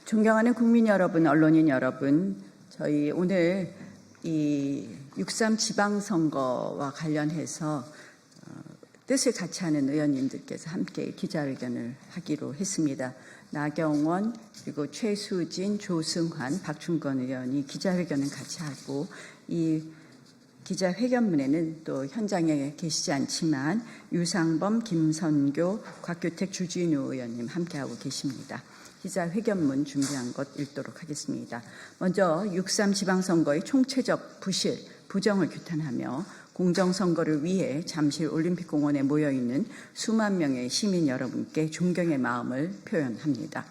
존경하는 국민 여러분, 언론인 여러분, 저희 오늘 이 6.3 지방선거와 관련해서 뜻을 같이 하는 의원님들께서 함께 기자회견을 하기로 했습니다. 나경원, 그리고 최수진, 조승환, 박충건 의원이 기자회견을 같이 하고, 이 기자회견문에는 또 현장에 계시지 않지만 유상범, 김선교, 곽규택, 주진우 의원님 함께하고 계십니다. 기자회견문 준비한 것 읽도록 하겠습니다. 먼저 6.3 지방선거의 총체적 부실, 부정을 규탄하며 공정선거를 위해 잠실 올림픽공원에 모여있는 수만 명의 시민 여러분께 존경의 마음을 표현합니다.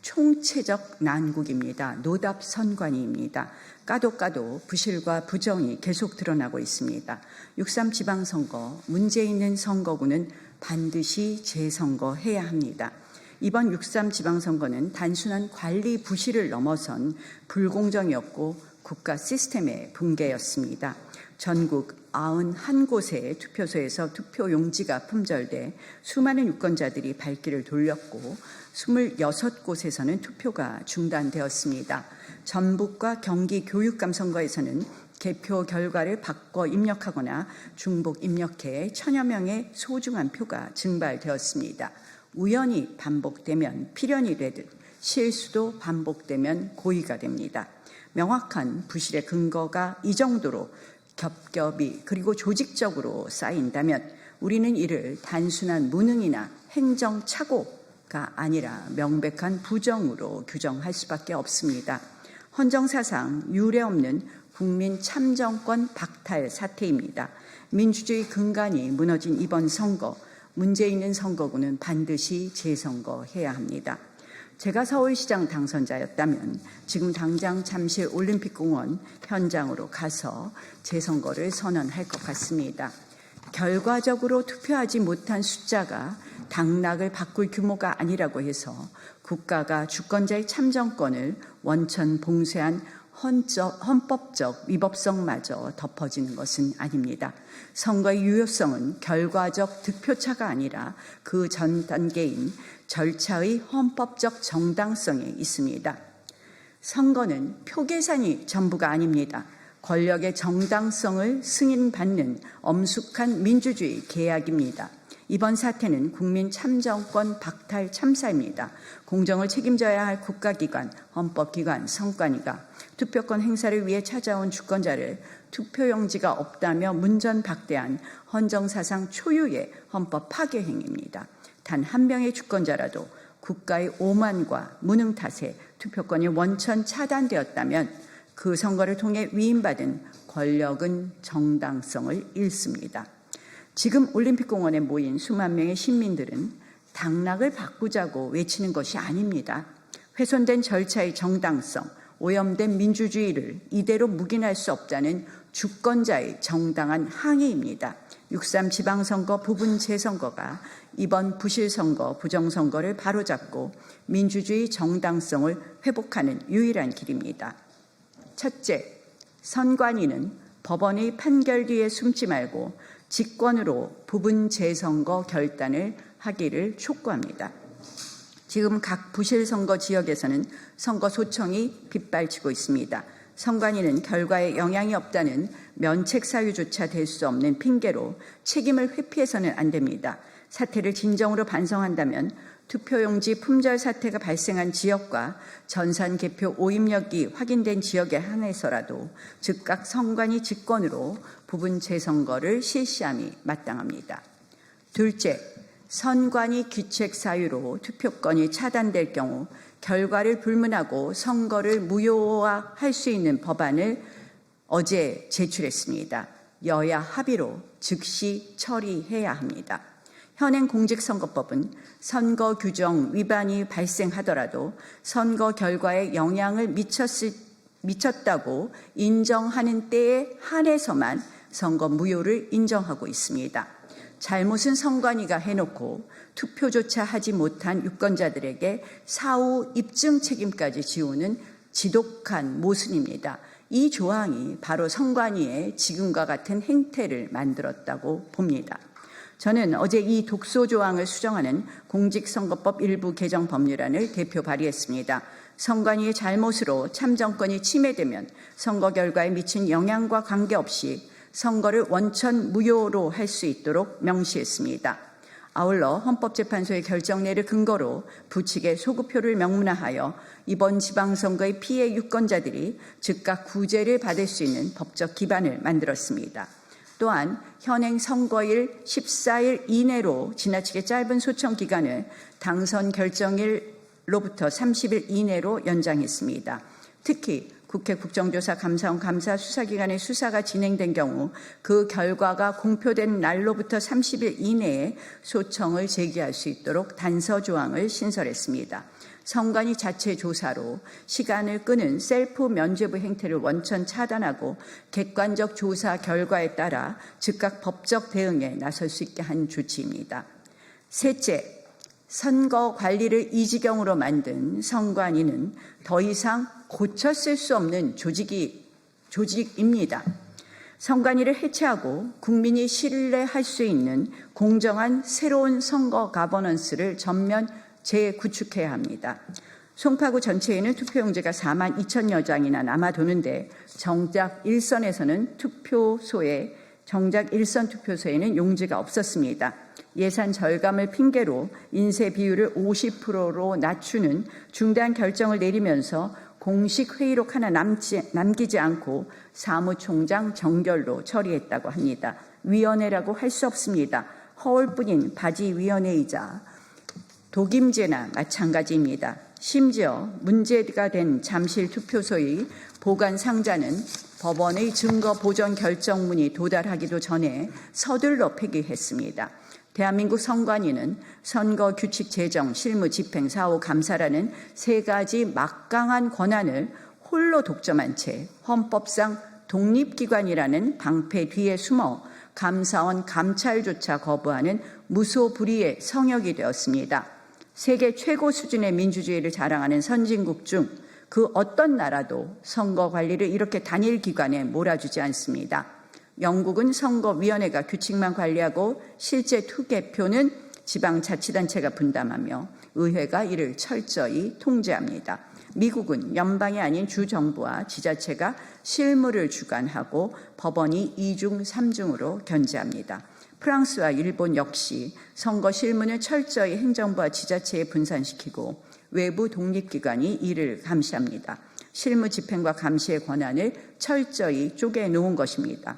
총체적 난국입니다. 노답선관위입니다. 까도 부실과 부정이 계속 드러나고 있습니다. 6.3 지방선거, 문제 있는 선거구는 반드시 재선거해야 합니다. 이번 6.3 지방선거는 단순한 관리 부실을 넘어선 불공정이었고 국가 시스템의 붕괴였습니다. 전국 91곳의 투표소에서 투표용지가 품절돼 수많은 유권자들이 발길을 돌렸고 26곳에서는 투표가 중단되었습니다. 전북과 경기 교육감 선거에서는 개표 결과를 바꿔 입력하거나 중복 입력해 천여 명의 소중한 표가 증발되었습니다. 우연히 반복되면 필연이 되듯 실수도 반복되면 고의가 됩니다. 명확한 부실의 근거가 이 정도로 겹겹이 그리고 조직적으로 쌓인다면 우리는 이를 단순한 무능이나 행정착오가 아니라 명백한 부정으로 규정할 수밖에 없습니다. 헌정사상 유례없는 국민 참정권 박탈 사태입니다. 민주주의 근간이 무너진 이번 선거, 문제 있는 선거구는 반드시 재선거해야 합니다. 제가 서울시장 당선자였다면 지금 당장 잠실 올림픽공원 현장으로 가서 재선거를 선언할 것 같습니다. 결과적으로 투표하지 못한 숫자가 당락을 바꿀 규모가 아니라고 해서 국가가 주권자의 참정권을 원천 봉쇄한 헌법적 위법성마저 덮어지는 것은 아닙니다. 선거의 유효성은 결과적 득표차가 아니라 그 전 단계인 절차의 헌법적 정당성에 있습니다. 선거는 표 계산이 전부가 아닙니다. 권력의 정당성을 승인받는 엄숙한 민주주의 계약입니다. 이번 사태는 국민 참정권 박탈 참사입니다. 공정을 책임져야 할 국가기관, 헌법기관, 선관위가 투표권 행사를 위해 찾아온 주권자를 투표용지가 없다며 문전박대한 헌정사상 초유의 헌법 파괴 행위입니다. 단 한 명의 주권자라도 국가의 오만과 무능 탓에 투표권이 원천 차단되었다면 그 선거를 통해 위임받은 권력은 정당성을 잃습니다. 지금 올림픽공원에 모인 수만 명의 시민들은 당락을 바꾸자고 외치는 것이 아닙니다. 훼손된 절차의 정당성, 오염된 민주주의를 이대로 묵인할 수 없다는 주권자의 정당한 항의입니다. 6.3 지방선거 부분 재선거가 이번 부실선거, 부정선거를 바로잡고 민주주의 정당성을 회복하는 유일한 길입니다. 첫째, 선관위는 법원의 판결 뒤에 숨지 말고 직권으로 부분 재선거 결단을 하기를 촉구합니다. 지금 각 부실선거 지역에서는 선거 소청이 빗발치고 있습니다. 선관위는 결과에 영향이 없다는 면책 사유조차 될 수 없는 핑계로 책임을 회피해서는 안 됩니다. 사태를 진정으로 반성한다면 투표용지 품절 사태가 발생한 지역과 전산 개표 오입력이 확인된 지역에 한해서라도 즉각 선관위 직권으로 부분 재선거를 실시함이 마땅합니다. 둘째, 선관위 귀책 사유로 투표권이 차단될 경우 결과를 불문하고 선거를 무효화할 수 있는 법안을 어제 제출했습니다. 여야 합의로 즉시 처리해야 합니다. 현행 공직선거법은 선거 규정 위반이 발생하더라도 선거 결과에 영향을 미쳤다고 인정하는 때에 한해서만 선거 무효를 인정하고 있습니다. 잘못은 선관위가 해놓고 투표조차 하지 못한 유권자들에게 사후 입증 책임까지 지우는 지독한 모순입니다. 이 조항이 바로 선관위의 지금과 같은 행태를 만들었다고 봅니다. 저는 어제 이 독소 조항을 수정하는 공직선거법 일부 개정 법률안을 대표 발의했습니다. 선관위의 잘못으로 참정권이 침해되면 선거 결과에 미친 영향과 관계없이 선거를 원천 무효로 할 수 있도록 명시했습니다. 아울러 헌법재판소의 결정례를 근거로 부칙의 소급표를 명문화하여 이번 지방선거의 피해 유권자들이 즉각 구제를 받을 수 있는 법적 기반을 만들었습니다. 또한 현행 선거일 14일 이내로 지나치게 짧은 소청 기간을 당선 결정일로부터 30일 이내로 연장했습니다. 특히 국회 국정조사 감사원 감사 수사기관의 수사가 진행된 경우 그 결과가 공표된 날로부터 30일 이내에 소청을 제기할 수 있도록 단서 조항을 신설했습니다. 선관위 자체 조사로 시간을 끄는 셀프 면죄부 행태를 원천 차단하고 객관적 조사 결과에 따라 즉각 법적 대응에 나설 수 있게 한 조치입니다. 셋째, 선거 관리를 이 지경으로 만든 선관위는 더 이상 고쳐 쓸 수 없는 조직입니다. 선관위를 해체하고 국민이 신뢰할 수 있는 공정한 새로운 선거 가버넌스를 전면 재구축해야 합니다. 송파구 전체에는 투표용지가 4만 2천여 장이나 남아도는데 정작 일선 투표소에는 용지가 없었습니다. 예산 절감을 핑계로 인쇄 비율을 50%로 낮추는 중대한 결정을 내리면서 공식 회의록 하나 남기지 않고 사무총장 정결로 처리했다고 합니다. 위원회라고 할 수 없습니다. 허울뿐인 바지위원회이자 독임제나 마찬가지입니다. 심지어 문제가 된 잠실 투표소의 보관 상자는 법원의 증거 보전 결정문이 도달하기도 전에 서둘러 폐기했습니다. 대한민국 선관위는 선거 규칙 제정, 실무 집행, 사후 감사라는 세 가지 막강한 권한을 홀로 독점한 채 헌법상 독립기관이라는 방패 뒤에 숨어 감사원 감찰조차 거부하는 무소불위의 성역이 되었습니다. 세계 최고 수준의 민주주의를 자랑하는 선진국 중 그 어떤 나라도 선거 관리를 이렇게 단일 기관에 몰아주지 않습니다. 영국은 선거위원회가 규칙만 관리하고 실제 투개표는 지방자치단체가 분담하며 의회가 이를 철저히 통제합니다. 미국은 연방이 아닌 주정부와 지자체가 실무를 주관하고 법원이 2중, 3중으로 견제합니다. 프랑스와 일본 역시 선거 실무는 철저히 행정부와 지자체에 분산시키고 외부 독립기관이 이를 감시합니다. 실무 집행과 감시의 권한을 철저히 쪼개놓은 것입니다.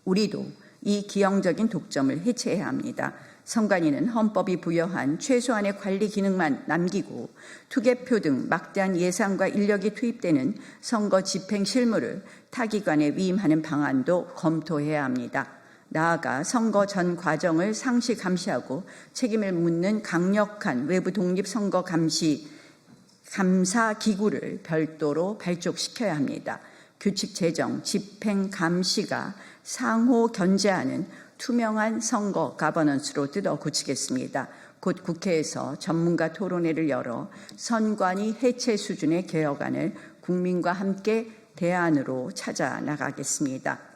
우리도 이 기형적인 독점을 해체해야 합니다. 선관위는 헌법이 부여한 최소한의 관리 기능만 남기고 투개표 등 막대한 예산과 인력이 투입되는 선거 집행 실무를 타 기관에 위임하는 방안도 검토해야 합니다. 나아가 선거 전 과정을 상시 감시하고 책임을 묻는 강력한 외부 독립 선거 감사 기구를 별도로 발족시켜야 합니다. 규칙 제정, 집행 감시가 상호 견제하는 투명한 선거 가버넌스로 뜯어 고치겠습니다. 곧 국회에서 전문가 토론회를 열어 선관위 해체 수준의 개혁안을 국민과 함께 대안으로 찾아 나가겠습니다.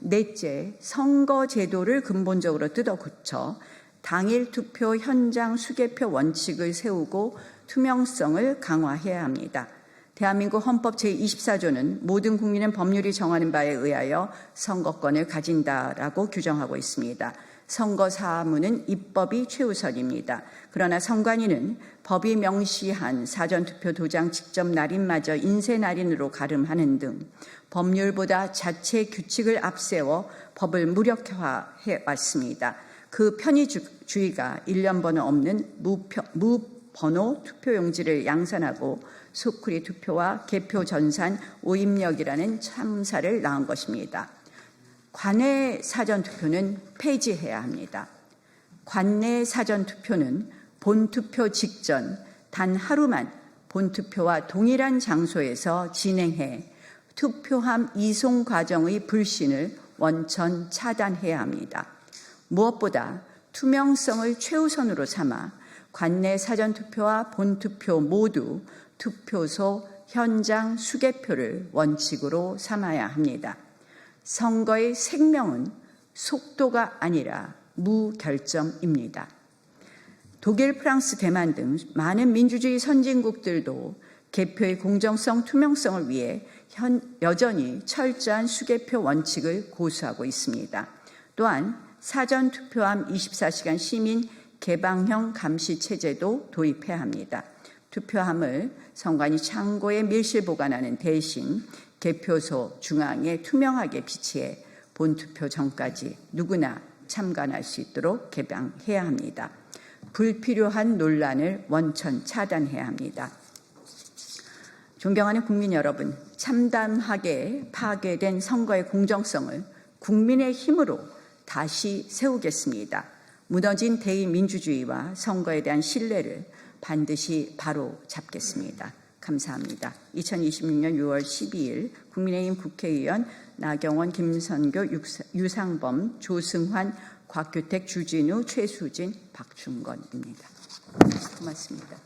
넷째, 선거 제도를 근본적으로 뜯어 고쳐 당일 투표 현장 수개표 원칙을 세우고 투명성을 강화해야 합니다. 대한민국 헌법 제24조는 모든 국민은 법률이 정하는 바에 의하여 선거권을 가진다라고 규정하고 있습니다. 선거 사무는 입법이 최우선입니다. 그러나 선관위는 법이 명시한 사전투표 도장 직접 날인마저 인쇄 날인으로 가름하는 등 법률보다 자체 규칙을 앞세워 법을 무력화해 왔습니다. 그 편의주의가 일련번호 없는 무번호 투표용지를 양산하고 소쿠리 투표와 개표 전산 오입력이라는 참사를 낳은 것입니다. 관내 사전투표는 폐지해야 합니다. 관내 사전투표는 본투표 직전 단 하루만 본투표와 동일한 장소에서 진행해 투표함 이송 과정의 불신을 원천 차단해야 합니다. 무엇보다 투명성을 최우선으로 삼아 관내 사전투표와 본투표 모두 투표소 현장 수개표를 원칙으로 삼아야 합니다. 선거의 생명은 속도가 아니라 무결점입니다. 독일, 프랑스, 대만 등 많은 민주주의 선진국들도 개표의 공정성, 투명성을 위해 여전히 철저한 수개표 원칙을 고수하고 있습니다. 또한 사전투표함 24시간 시민 개방형 감시체제도 도입해야 합니다. 투표함을 선관위 창고에 밀실 보관하는 대신 개표소 중앙에 투명하게 비치해 본투표 전까지 누구나 참관할 수 있도록 개방해야 합니다. 불필요한 논란을 원천 차단해야 합니다. 존경하는 국민 여러분, 참담하게 파괴된 선거의 공정성을 국민의 힘으로 다시 세우겠습니다. 무너진 대의민주주의와 선거에 대한 신뢰를 반드시 바로 잡겠습니다. 감사합니다. 2026년 6월 12일 국민의힘 국회의원 나경원, 김선교, 유상범, 조승환, 곽규택, 주진우, 최수진, 박충건입니다. 고맙습니다.